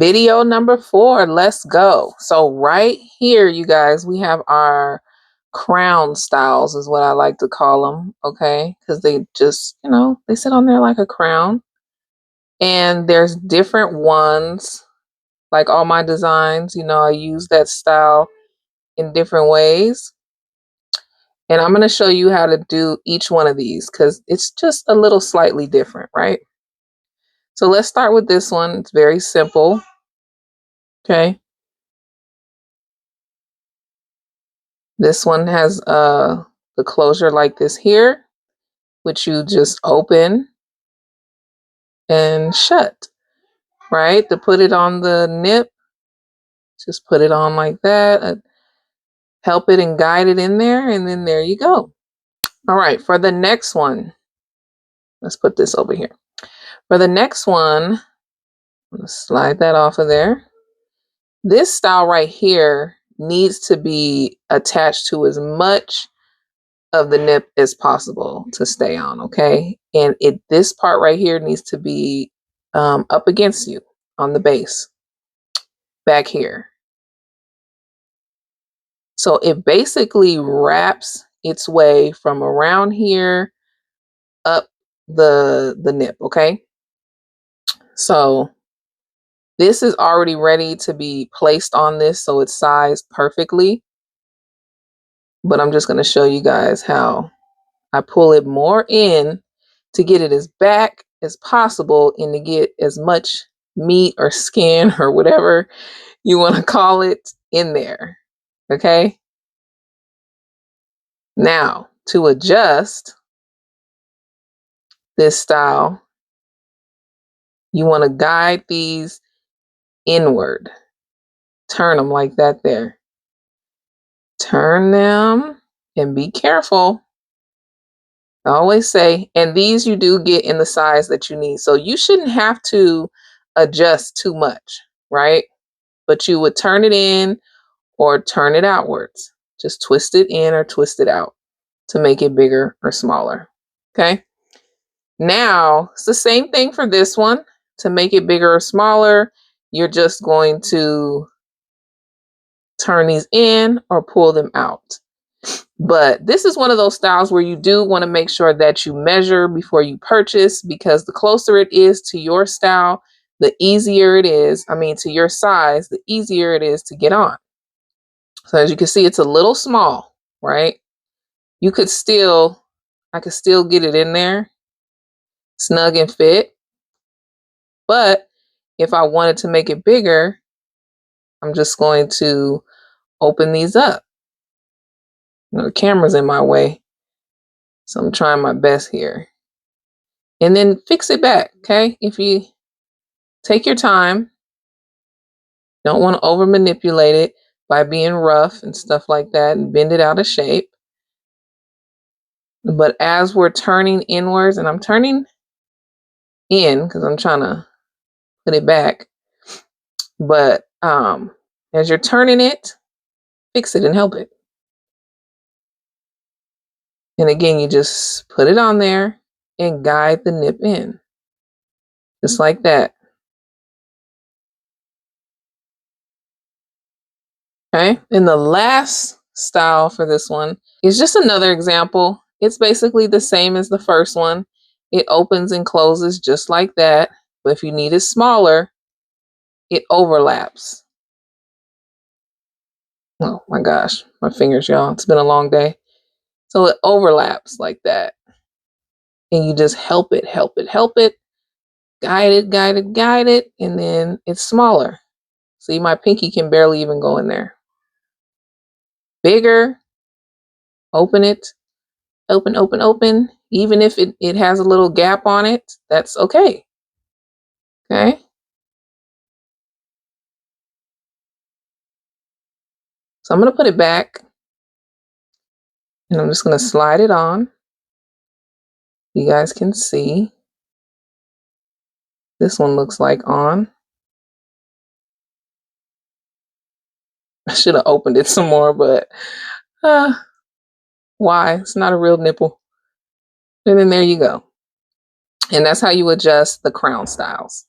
Video number 4, let's go. So right here, you guys, we have our crown styles is what I like to call them, okay? Because they just, they sit on there like a crown. And there's different ones, like all my designs, I use that style in different ways. And I'm going to show you how to do each one of these because it's just a little slightly different, right? So let's start with this one. It's very simple. Okay. This one has the closure like this here, which you just open and shut, right? To put it on the nip, just put it on like that. Help it and guide it in there, and then there you go. All right, for the next one, let's put this over here. For the next one, I'm gonna slide that off of there. This style right here needs to be attached to as much of the nip as possible to stay on, okay? And this part right here needs to be up against you on the base, back here. So it basically wraps its way from around here up the nip, okay? So this is already ready to be placed on this, so it's sized perfectly. But I'm just going to show you guys how I pull it more in to get it as back as possible and to get as much meat or skin or whatever you want to call it in there. Okay. Now to adjust this style, you want to guide these inward. Turn them like that there. Turn them and be careful. I always say, and these you do get in the size that you need. So you shouldn't have to adjust too much, right? But you would turn it in or turn it outwards. Just twist it in or twist it out to make it bigger or smaller. Okay. Now it's the same thing for this one. To make it bigger or smaller, you're just going to turn these in or pull them out. But this is one of those styles where you do want to make sure that you measure before you purchase, because the closer it is to your style, the easier it is. To your size, the easier it is to get on. So as you can see, it's a little small, right? I could still get it in there, snug and fit. But if I wanted to make it bigger, I'm just going to open these up. The camera's in my way, so I'm trying my best here. And then fix it back, okay? If you take your time, don't want to over manipulate it by being rough and stuff like that and bend it out of shape. But as we're turning inwards, and I'm turning in because I'm trying to put it back, but as you're turning it, fix it and help it. And again, you just put it on there and guide the nip in, just like that. Okay, and the last style for this one is just another example. It's basically the same as the first one. It opens and closes just like that. But if you need it smaller, it overlaps. Oh my gosh, my fingers, y'all. It's been a long day. So it overlaps like that. And you just help it, help it, help it. Guide it, guide it, guide it. And then it's smaller. See, my pinky can barely even go in there. Bigger. Open it. Open, open, open. Even if it has a little gap on it, that's okay. Okay. So I'm going to put it back. And I'm just going to slide it on. You guys can see. This one looks like on. I should have opened it some more, but why? It's not a real nipple. And then there you go. And that's how you adjust the crown styles.